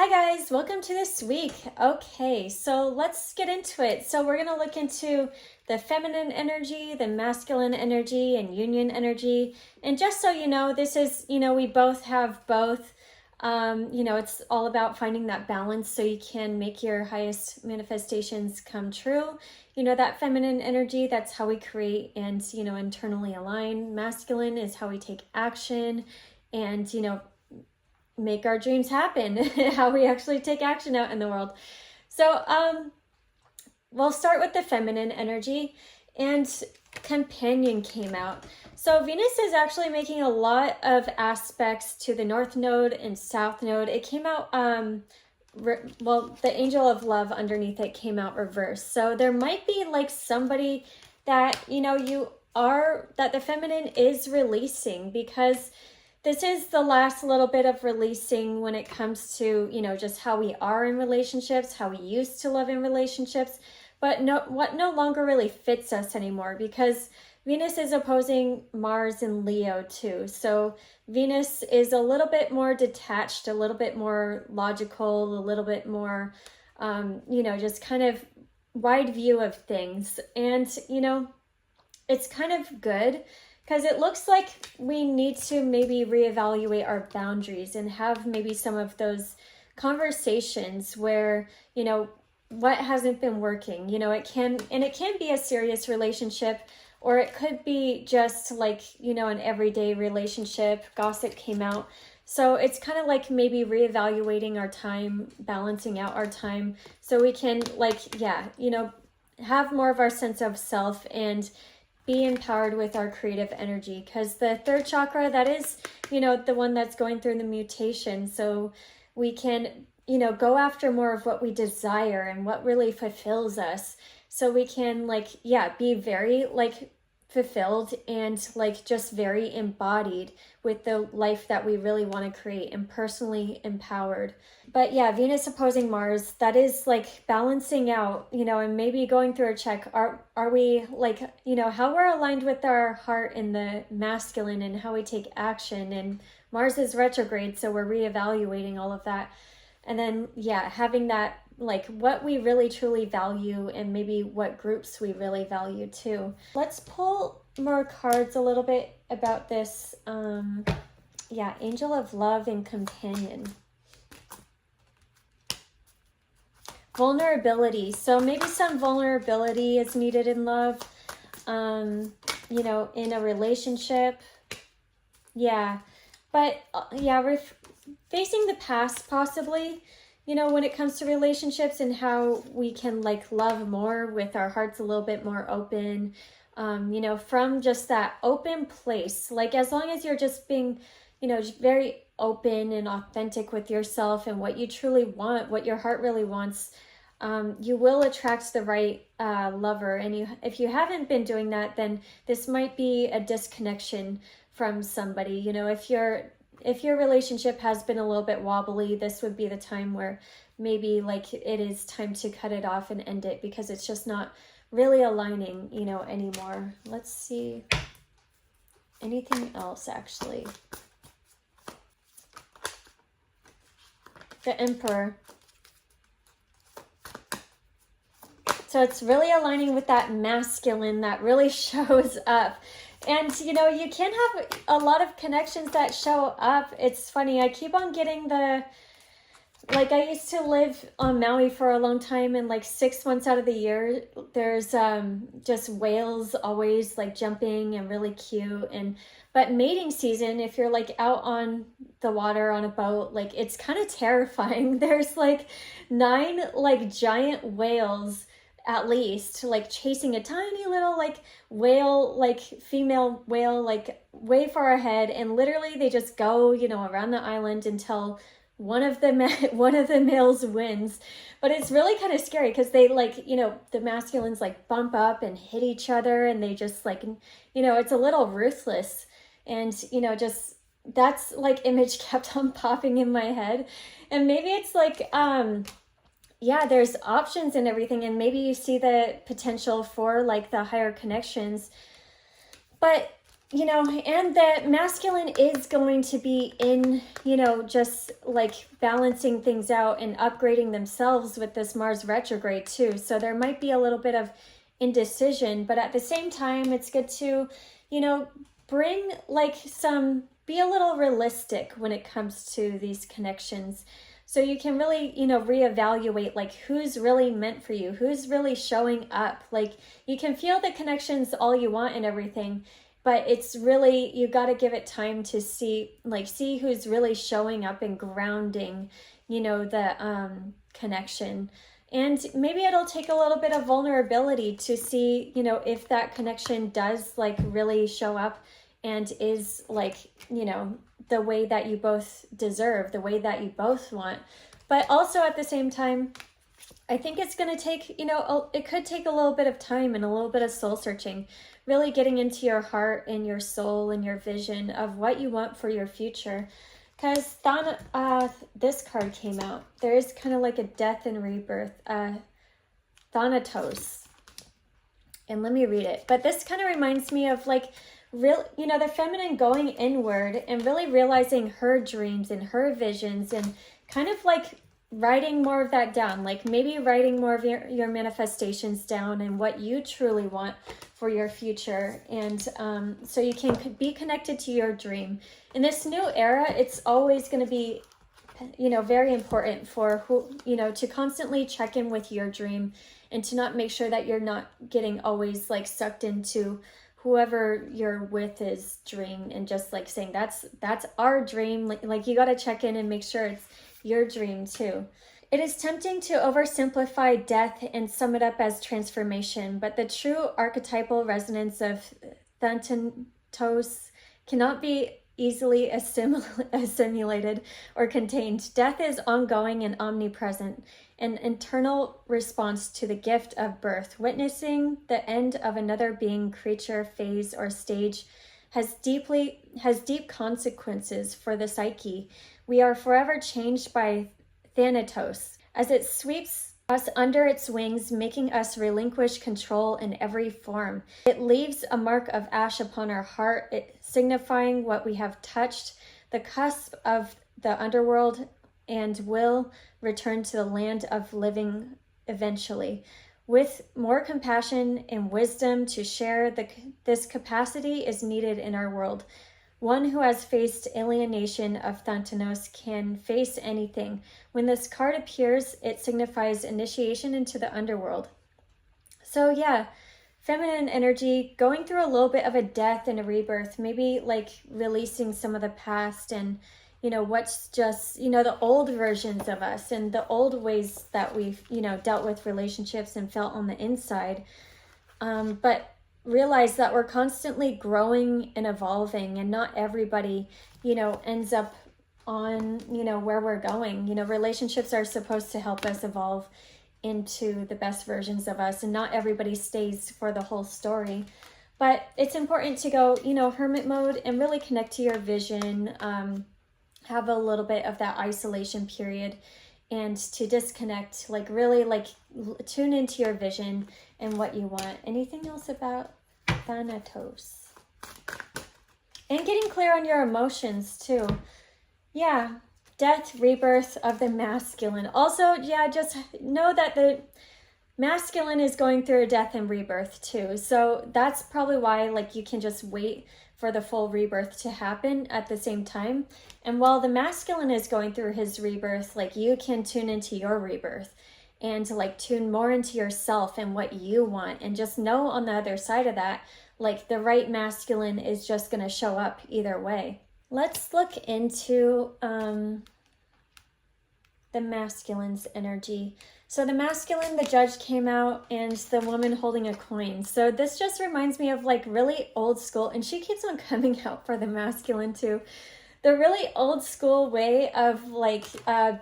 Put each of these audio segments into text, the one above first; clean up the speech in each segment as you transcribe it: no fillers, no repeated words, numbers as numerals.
Hi guys, welcome to this week. Okay, so let's get into it. So we're going to look into the feminine energy, the masculine energy, and union energy. And just so you know, this is, we both have both. It's all about finding that balance so you can make your highest manifestations come true. That feminine energy, that's how we create and, internally align. Masculine is how we take action and, make our dreams happen, how we actually take action out in the world. So we'll start with the feminine energy, and companion came out. So Venus is actually making a lot of aspects to the North Node and South Node. It came out, the angel of love underneath it came out reversed. So there might be like somebody that, that the feminine is releasing, because this is the last little bit of releasing when it comes to, just how we are in relationships, how we used to love in relationships, but what no longer really fits us anymore, because Venus is opposing Mars in Leo too. So Venus is a little bit more detached, a little bit more logical, a little bit more, just kind of wide view of things. And, it's kind of good, because it looks like we need to maybe reevaluate our boundaries and have maybe some of those conversations where, what hasn't been working. It can be a serious relationship, or it could be just like, an everyday relationship. Gossip came out. So it's kind of like maybe reevaluating our time, balancing out our time, so we can have more of our sense of self and be empowered with our creative energy, because the third chakra, that is, the one that's going through the mutation. So we can, go after more of what we desire and what really fulfills us. So we can be very fulfilled and just very embodied with the life that we really want to create, and personally empowered. But yeah, Venus opposing Mars, that is balancing out, and maybe going through a check. Are we how we're aligned with our heart in the masculine and how we take action? And Mars is retrograde, so we're reevaluating all of that. And then, having that, what we really truly value, and maybe what groups we really value too. Let's pull more cards a little bit about this. Angel of love and companion. Vulnerability. So maybe some vulnerability is needed in love, in a relationship. Yeah. But facing the past possibly, when it comes to relationships, and how we can love more with our hearts a little bit more open, from just that open place. As long as you're just being, very open and authentic with yourself and what you truly want, what your heart really wants, you will attract the right lover. And if you haven't been doing that, then this might be a disconnection from somebody. If your relationship has been a little bit wobbly, this would be the time where maybe it is time to cut it off and end it, because it's just not really aligning, anymore. Let's see. Anything else, actually? The Emperor. So it's really aligning with that masculine that really shows up. And, you can have a lot of connections that show up. It's funny. I keep on getting I used to live on Maui for a long time, and 6 months out of the year, there's just whales always jumping and really cute. But mating season, if you're out on the water on a boat, it's kind of terrifying. There's 9 giant whales at least, chasing a tiny little whale, female whale, way far ahead, and literally they just go, around the island until one of the males wins. But it's really kind of scary, because they the masculines bump up and hit each other, and they just it's a little ruthless. And just that's image kept on popping in my head. And maybe it's there's options and everything, and maybe you see the potential for the higher connections. But you know, and the masculine is going to be in, you know, just like balancing things out and upgrading themselves with this Mars retrograde too. So there might be a little bit of indecision, but at the same time, it's good to, you know, bring like be a little realistic when it comes to these connections. So you can really, you know, reevaluate like who's really meant for you, who's really showing up. Like you can feel the connections all you want and everything, but it's really, you got to give it time to see who's really showing up and grounding, you know, the connection. And maybe it'll take a little bit of vulnerability to see, you know, if that connection does like really show up and is like, you know, the way that you both deserve, the way that you both want. But also at the same time, I think it's going to take, you know, it could take a little bit of time and a little bit of soul searching, really getting into your heart and your soul and your vision of what you want for your future. Because this card came out. There is kind of like a death and rebirth, Thanatos. And let me read it. But this kind of reminds me of like, you know, the feminine going inward and really realizing her dreams and her visions and kind of like writing more of that down, like maybe writing more of your manifestations down and what you truly want for your future. And so you can be connected to your dream. In this new era, it's always going to be, you know, very important for you know, to constantly check in with your dream and to not make sure that you're not getting always like sucked into whoever you're with is dream and just like saying that's our dream. Like you got to check in and make sure it's your dream too. It is tempting to oversimplify death and sum it up as transformation, but the true archetypal resonance of Thanatos cannot be easily assimilated or contained. Death is ongoing and omnipresent, an internal response to the gift of birth. Witnessing the end of another being, creature, phase, or stage has deep consequences for the psyche. We are forever changed by Thanatos as it sweeps us under its wings, making us relinquish control in every form. It leaves a mark of ash upon our heart, signifying what we have touched, the cusp of the underworld, and will return to the land of living eventually. With more compassion and wisdom to share, this capacity is needed in our world. One who has faced alienation of Thanatos can face anything. When this card appears, it signifies initiation into the underworld. So yeah, feminine energy, going through a little bit of a death and a rebirth, maybe like releasing some of the past and, you know, what's just, you know, the old versions of us and the old ways that we've, you know, dealt with relationships and felt on the inside. But realize that we're constantly growing and evolving, and not everybody, you know, ends up on, you know, where we're going. You know, relationships are supposed to help us evolve into the best versions of us, and not everybody stays for the whole story. But it's important to go, you know, hermit mode and really connect to your vision, have a little bit of that isolation period, and to disconnect, like really like tune into your vision and what you want. Anything else about Thanatos? And getting clear on your emotions too. Yeah, death, rebirth of the masculine. Also, yeah, just know that the masculine is going through a death and rebirth too. So that's probably why like you can just wait for the full rebirth to happen at the same time. And while the masculine is going through his rebirth, like you can tune into your rebirth and like tune more into yourself and what you want, and just know on the other side of that, like the right masculine is just going to show up either way. Let's look into the masculine's energy. So the masculine, the judge came out, and the woman holding a coin. So this just reminds me of like really old school, and she keeps on coming out for the masculine too. The really old school way of like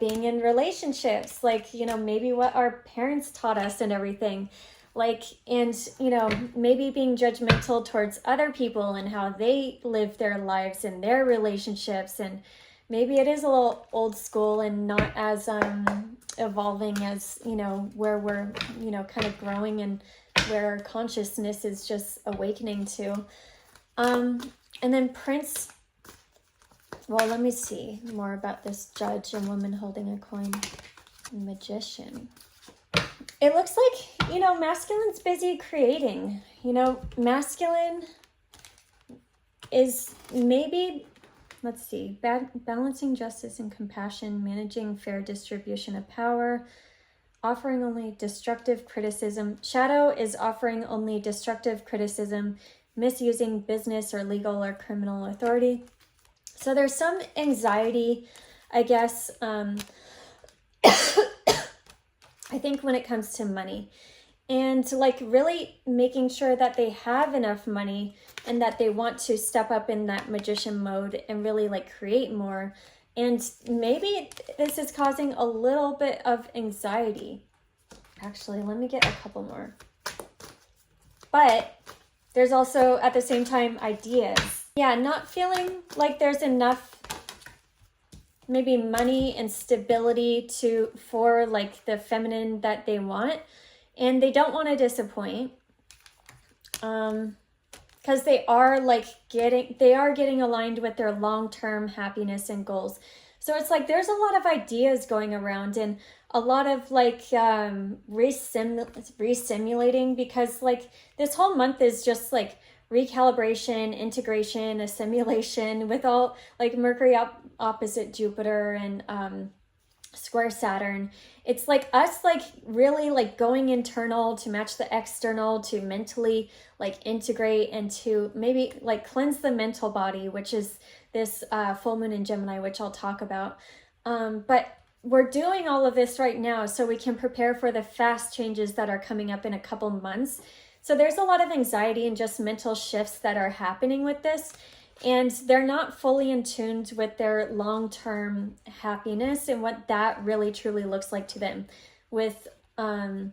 being in relationships, like, you know, maybe what our parents taught us and everything. Like, and, you know, maybe being judgmental towards other people and how they live their lives and their relationships. And maybe it is a little old school and not as evolving as, you know, where we're, you know, kind of growing and where our consciousness is just awakening to. And then Prince, well, let me see more about this Judge and woman holding a coin. Magician. It looks like, you know, masculine's busy creating. You know, masculine is maybe, let's see, balancing justice and compassion, managing fair distribution of power, offering only destructive criticism. Shadow is offering only destructive criticism, misusing business or legal or criminal authority. So there's some anxiety, I guess, I think when it comes to money, and like really making sure that they have enough money and that they want to step up in that magician mode and really like create more. And maybe this is causing a little bit of anxiety. Actually, let me get a couple more. But there's also at the same time ideas. Yeah, not feeling like there's enough maybe money and stability for like the feminine that they want, and they don't want to disappoint, because they are getting aligned with their long-term happiness and goals. So it's like there's a lot of ideas going around and a lot of like resimulating, because like this whole month is just like recalibration, integration, assimilation with all like Mercury opposite Jupiter and square Saturn. It's like us like really like going internal to match the external, to mentally like integrate and to maybe like cleanse the mental body, which is this full moon in Gemini, which I'll talk about. But we're doing all of this right now so we can prepare for the fast changes that are coming up in a couple months. So there's a lot of anxiety and just mental shifts that are happening with this, and they're not fully in tune with their long-term happiness and what that really truly looks like to them with, and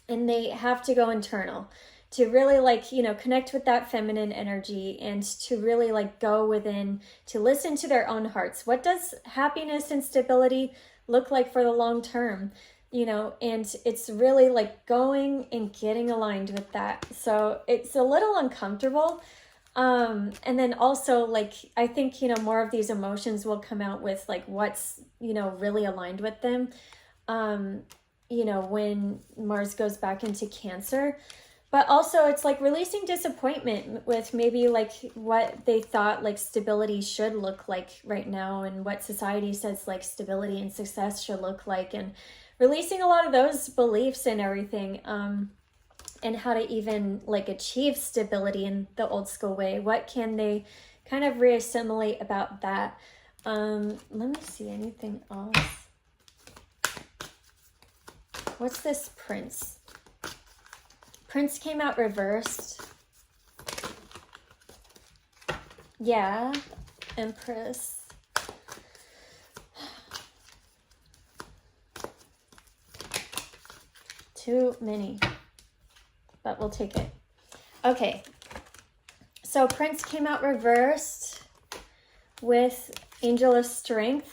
they have to go internal to really like, you know, connect with that feminine energy and to really like go within, to listen to their own hearts. What does happiness and stability look like for the long term? You know, and it's really like going and getting aligned with that. So it's a little uncomfortable. And then also like, I think, you know, more of these emotions will come out with like what's, you know, really aligned with them, you know, when Mars goes back into Cancer. But also it's like releasing disappointment with maybe like what they thought like stability should look like right now, and what society says like stability and success should look like, and releasing a lot of those beliefs and everything, and how to even like achieve stability in the old school way. What can they kind of reassimilate about that? Let me see, anything else? What's this Prince? Prince came out reversed. Yeah, Empress. Too many, but we'll take it. Okay, so Prince came out reversed with Angel of Strength.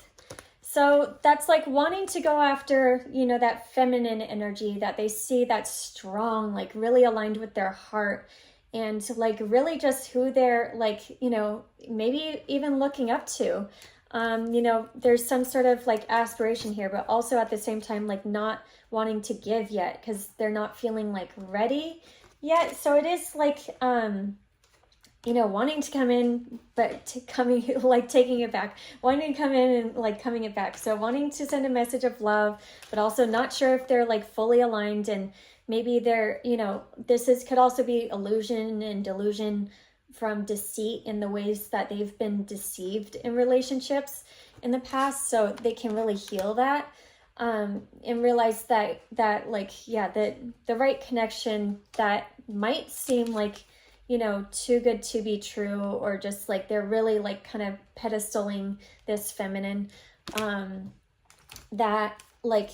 So that's like wanting to go after, you know, that feminine energy that they see that's strong, like really aligned with their heart, and like really just who they're like, you know, maybe even looking up to. You know, there's some sort of like aspiration here, but also at the same time, like not wanting to give yet because they're not feeling like ready yet. So it is like, you know, wanting to come in, but coming, like taking it back, wanting to come in and like coming it back. So wanting to send a message of love, but also not sure if they're like fully aligned, and maybe they're, you know, could also be illusion and delusion from deceit in the ways that they've been deceived in relationships in the past. So they can really heal that, and realize that like, yeah, the right connection that might seem like, you know, too good to be true, or just like they're really like kind of pedestaling this feminine, that like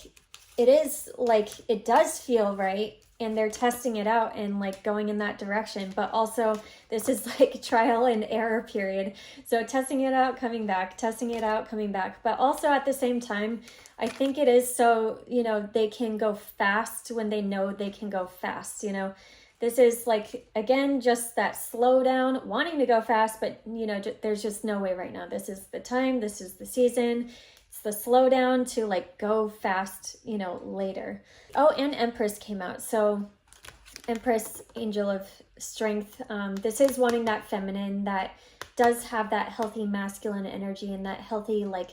it is like it does feel right, and they're testing it out and like going in that direction. But also this is like trial and error period. So testing it out, coming back, testing it out, coming back. But also at the same time, I think it is so, you know, they can go fast when they know they can go fast, you know. This is like, again, just that slow down, wanting to go fast, but you know, there's just no way right now. This is the time, this is the season. It's the slow down to like go fast, you know, later. Oh, and Empress came out. So Empress, angel of strength. This is wanting that feminine that does have that healthy masculine energy and that healthy like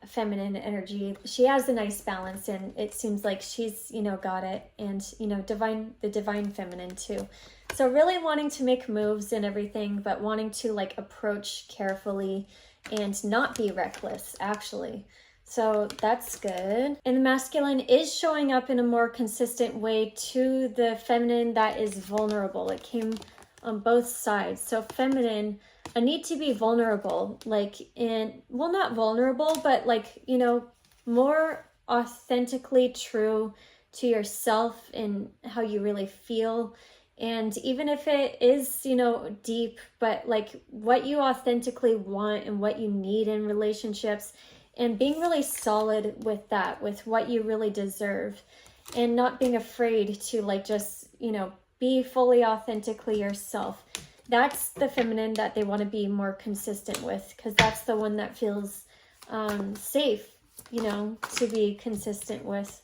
feminine energy. She has a nice balance, and it seems like she's, you know, got it. And, you know, the divine feminine too. So really wanting to make moves and everything, but wanting to like approach carefully and not be reckless, actually. So that's good. And the masculine is showing up in a more consistent way to the feminine that is vulnerable. It came on both sides. So feminine, a need to be vulnerable, like in, well, not vulnerable, but like, you know, more authentically true to yourself and how you really feel. And even if it is, you know, deep, but like what you authentically want and what you need in relationships, and being really solid with that, with what you really deserve, and not being afraid to like just, you know, be fully authentically yourself. That's the feminine that they want to be more consistent with, because that's the one that feels safe, you know, to be consistent with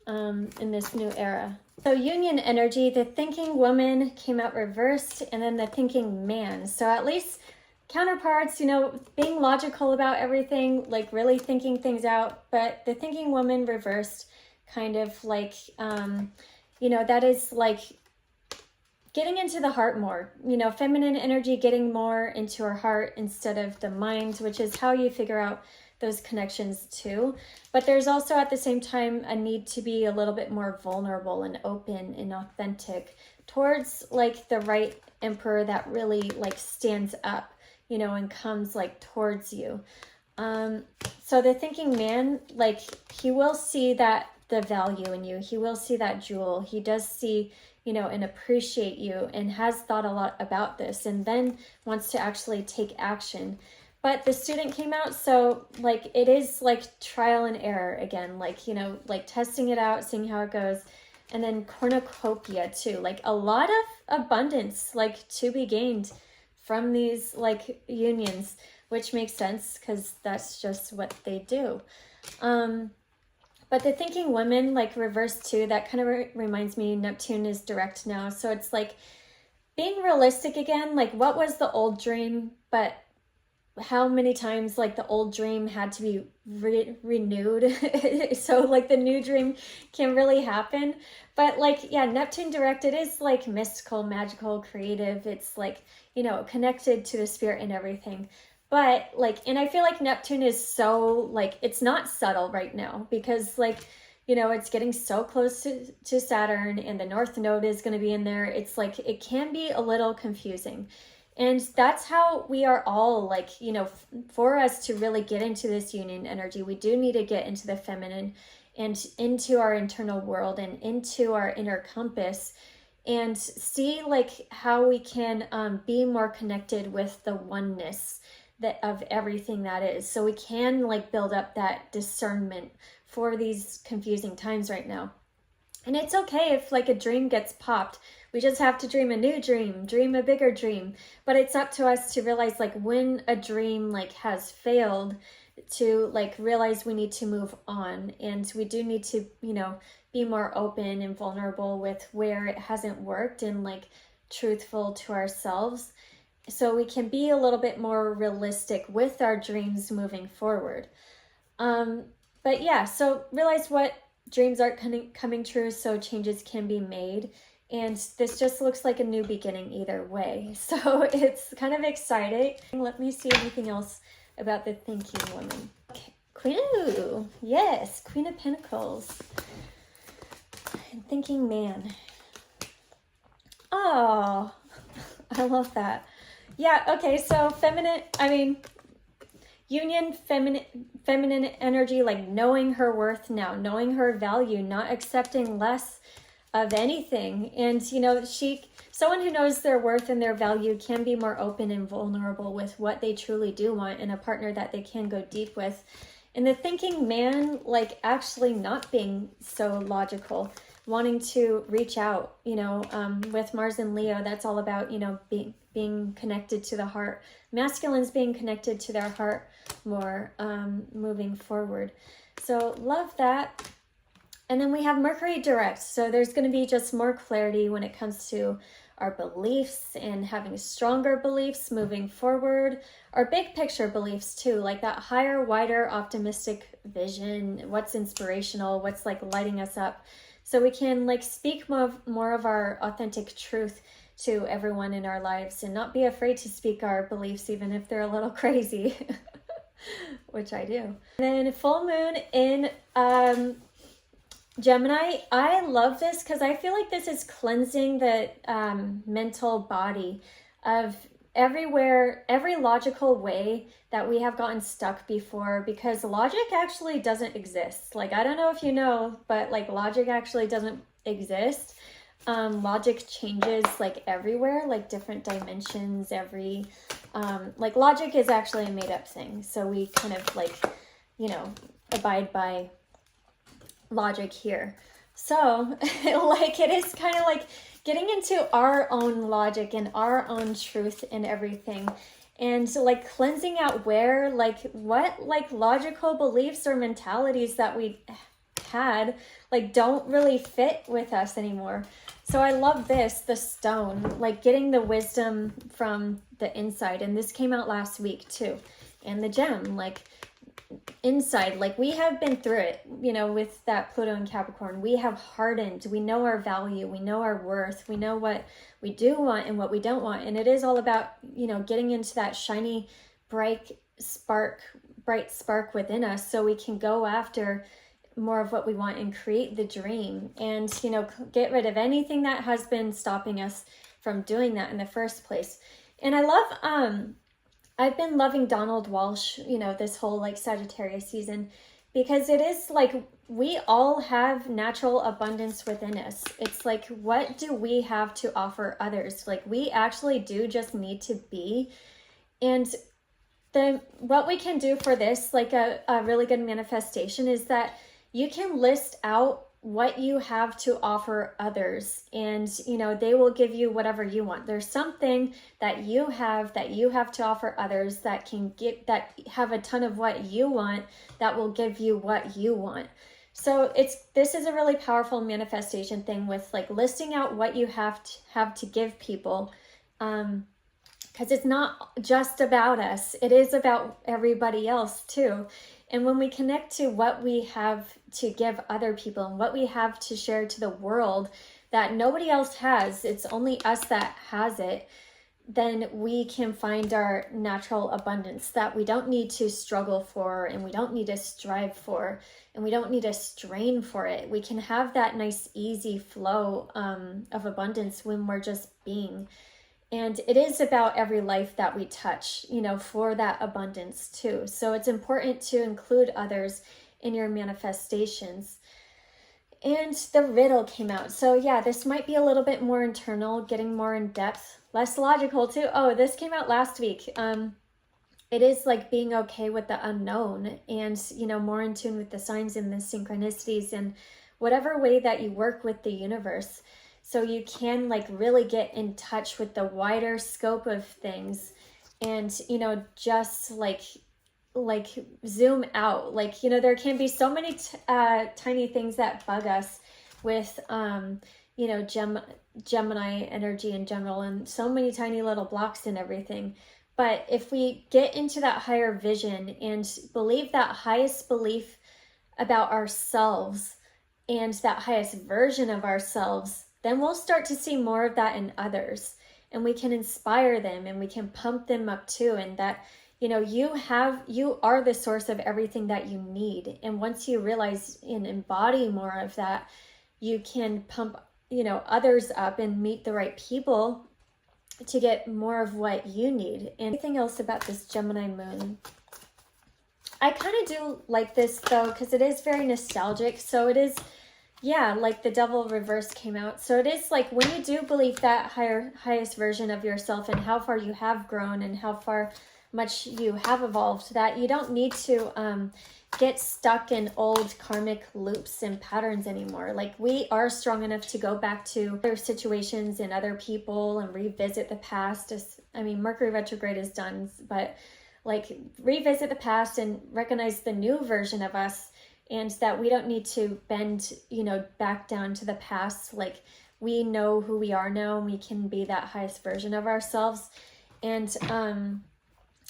in this new era. So union energy, the thinking woman came out reversed, and then the thinking man. So at least counterparts, you know, being logical about everything, like really thinking things out. But the thinking woman reversed, kind of like, you know, that is like getting into the heart more, you know, feminine energy, getting more into our heart instead of the mind, which is how you figure out those connections too. But there's also at the same time a need to be a little bit more vulnerable and open and authentic towards like the right emperor that really like stands up, you know, and comes like towards you. So the thinking man, like he will see that the value in you, he will see that jewel, he does see, you know, and appreciate you, and has thought a lot about this, and then wants to actually take action. But the student came out, so like it is like trial and error again, like, you know, like testing it out, seeing how it goes. And then cornucopia too, like a lot of abundance like to be gained from these like unions, which makes sense because that's just what they do. But the thinking women, like reverse too, that kind of reminds me, Neptune is direct now. So it's like being realistic again, like what was the old dream, but how many times like the old dream had to be renewed. So like the new dream can really happen. But like, yeah, Neptune direct, it is like mystical, magical, creative. It's like, you know, connected to the spirit and everything. But like, and I feel like Neptune is so like, it's not subtle right now because like, you know, it's getting so close to Saturn, and the North Node is going to be in there. It's like, it can be a little confusing. And that's how we are all like, you know, for us to really get into this union energy, we do need to get into the feminine and into our internal world and into our inner compass, and see like how we can be more connected with the oneness that of everything that is. So we can like build up that discernment for these confusing times right now. And it's okay if like a dream gets popped. We just have to dream a new dream, dream a bigger dream. But it's up to us to realize like when a dream like has failed, to like realize we need to move on. And we do need to, you know, be more open and vulnerable with where it hasn't worked, and like truthful to ourselves, so we can be a little bit more realistic with our dreams moving forward. But yeah, so realize what dreams aren't coming true, so changes can be made. And this just looks like a new beginning either way. So it's kind of exciting. Let me see anything else about the thinking woman. Okay, Queen, yes, Queen of Pentacles. And thinking man. Oh, I love that. Yeah, okay, so union, feminine energy, like knowing her worth now, knowing her value, not accepting less of anything. And, you know, someone who knows their worth and their value can be more open and vulnerable with what they truly do want in a partner that they can go deep with. And the thinking man, like actually not being so logical, wanting to reach out, you know, with Mars and Leo, that's all about, you know, being connected to the heart. Masculines being connected to their heart more, moving forward. So love that. And then we have Mercury Direct. So there's going to be just more clarity when it comes to our beliefs and having stronger beliefs moving forward. Our big picture beliefs too, like that higher, wider, optimistic vision, what's inspirational, what's like lighting us up. So we can like speak more of our authentic truth to everyone in our lives and not be afraid to speak our beliefs, even if they're a little crazy, which I do. And then full moon in Gemini, I love this because I feel like this is cleansing the mental body of everywhere, every logical way that we have gotten stuck before, because logic actually doesn't exist. Like, I don't know if you know, but like logic actually doesn't exist. Logic changes like everywhere, like different dimensions, like logic is actually a made up thing. So we kind of like, you know, abide by logic here. So like it is kind of like getting into our own logic and our own truth and everything, and so like cleansing out what logical beliefs or mentalities that we had like don't really fit with us anymore. So I love this, the stone, like getting the wisdom from the inside, and this came out last week too. And the gem, like inside, like we have been through it, you know, with that Pluto and Capricorn. We have hardened, we know our value, we know our worth, we know what we do want and what we don't want. And it is all about, you know, getting into that shiny bright spark within us, so we can go after more of what we want and create the dream, and, you know, get rid of anything that has been stopping us from doing that in the first place. And I love I've been loving Donald Walsh, you know, this whole like Sagittarius season, because it is like we all have natural abundance within us. It's like, what do we have to offer others? Like we actually do just need to be. And what we can do for this, like a really good manifestation, is that you can list out what you have to offer others, and you know, they will give you whatever you want. There's something that you have to offer others that have a ton of what you want, that will give you what you want. So this is a really powerful manifestation thing with like listing out what you have to give people, because it's not just about us, it is about everybody else too. And when we connect to what we have to give other people and what we have to share to the world that nobody else has, it's only us that has it, then we can find our natural abundance that we don't need to struggle for, and we don't need to strive for, and we don't need to strain for it. We can have that nice, easy flow of abundance when we're just being. And it is about every life that we touch, you know, for that abundance too. So it's important to include others in your manifestations. And the riddle came out. So yeah, this might be a little bit more internal, getting more in depth, less logical too. Oh, this came out last week. It is like being okay with the unknown, and, you know, more in tune with the signs and the synchronicities and whatever way that you work with the universe. So you can like really get in touch with the wider scope of things, and, you know, just like zoom out. Like, you know, there can be so many tiny things that bug us with, you know, Gemini energy in general, and so many tiny little blocks and everything. But if we get into that higher vision and believe that highest belief about ourselves and that highest version of ourselves, then we'll start to see more of that in others, and we can inspire them and we can pump them up too. And that, you know, you are the source of everything that you need. And once you realize and embody more of that, you can pump, you know, others up and meet the right people to get more of what you need. And anything else about this Gemini moon? I kind of do like this though, because it is very nostalgic. So it is, yeah, like the Devil reverse came out. So it is like when you do believe that highest version of yourself and how far you have grown and how far much you have evolved, that you don't need to get stuck in old karmic loops and patterns anymore. Like, we are strong enough to go back to other situations and other people and revisit the past. I mean, Mercury retrograde is done, but like, revisit the past and recognize the new version of us, and that we don't need to bend, you know, back down to the past. Like, we know who we are now, and we can be that highest version of ourselves. And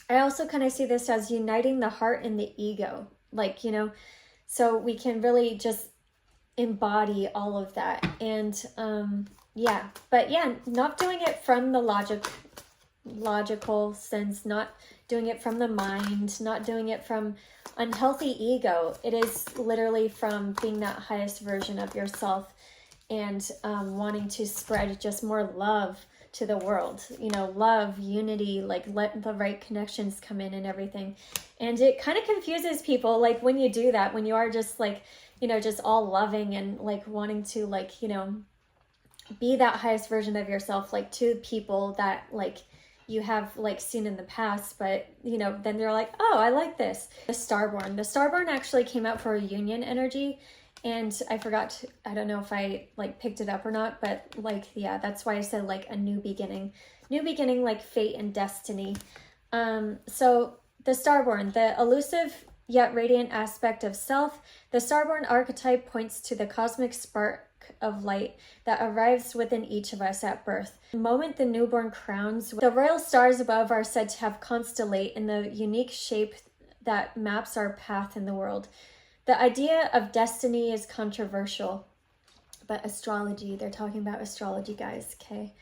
I also kind of see this as uniting the heart and the ego, like, you know, so we can really just embody all of that. And yeah, but yeah, not doing it from the logical sense, not doing it from the mind, not doing it from unhealthy ego. It is literally from being that highest version of yourself, and wanting to spread just more love to the world, you know, love, unity, like let the right connections come in and everything. And it kind of confuses people, like, when you do that, when you are just like, you know, just all loving and like wanting to, like, you know, be that highest version of yourself, like to people that like you have like seen in the past, but you know, then they're like, oh, I like this. The Starborn actually came out for a union energy. And I forgot, I don't know if I like picked it up or not, but like, yeah, that's why I said like a new beginning, like fate and destiny. So the Starborn, the elusive yet radiant aspect of self, the Starborn archetype points to the cosmic spark of light that arrives within each of us at birth. The moment the newborn crowns, the royal stars above are said to have constellate in the unique shape that maps our path in the world. The idea of destiny is controversial, but astrology, they're talking about astrology, guys, okay?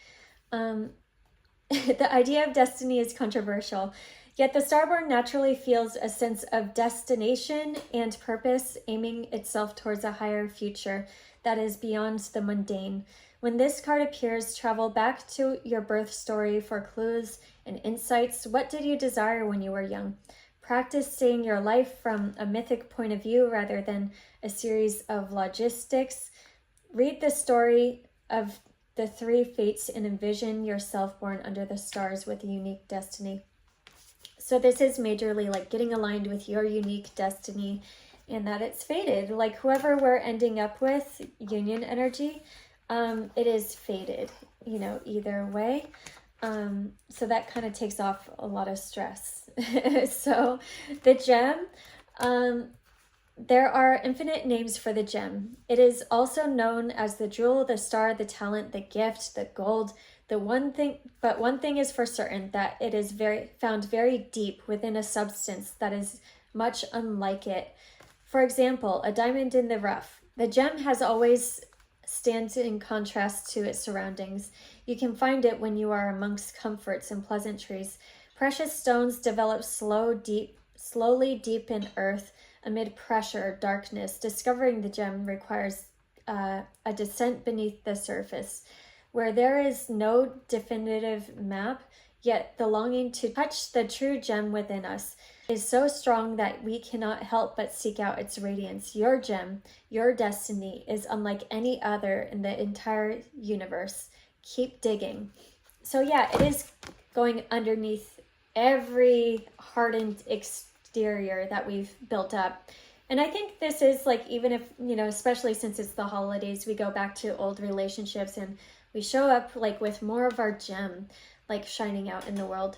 The idea of destiny is controversial, yet the Starborn naturally feels a sense of destination and purpose, aiming itself towards a higher future that is beyond the mundane. When this card appears, travel back to your birth story for clues and insights. What did you desire when you were young? Practice seeing your life from a mythic point of view rather than a series of logistics. Read the story of the three fates and envision yourself born under the stars with a unique destiny. So this is majorly like getting aligned with your unique destiny, and that it's fated. Like, whoever we're ending up with, union energy, it is fated, you know, either way. So that kind of takes off a lot of stress. So the gem, there are infinite names for the gem. It is also known as the jewel, the star, the talent, the gift, the gold, one thing is for certain, that it is found very deep within a substance that is much unlike it. For example, a diamond in the rough. The gem has always stands in contrast to its surroundings. You can find it when you are amongst comforts and pleasantries. Precious stones develop slowly deep in earth amid pressure, darkness. Discovering the gem requires a descent beneath the surface, where there is no definitive map, yet the longing to touch the true gem within us is so strong that we cannot help but seek out its radiance. Your gem, your destiny, is unlike any other in the entire universe. Keep digging. So yeah, it is going underneath every hardened exterior that we've built up. And I think this is like, even if, you know, especially since it's the holidays, we go back to old relationships and we show up like with more of our gem, like shining out in the world.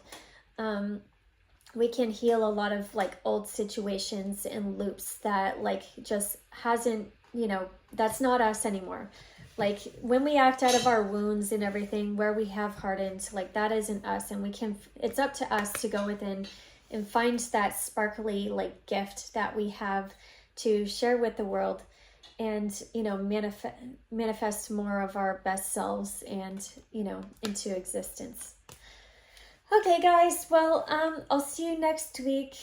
We can heal a lot of like old situations and loops that like just hasn't, you know, that's not us anymore. Like when we act out of our wounds and everything, where we have hardened, like that isn't us. And it's up to us to go within and find that sparkly like gift that we have to share with the world, and, you know, manifest more of our best selves and, you know, into existence. Okay, guys, well, I'll see you next week.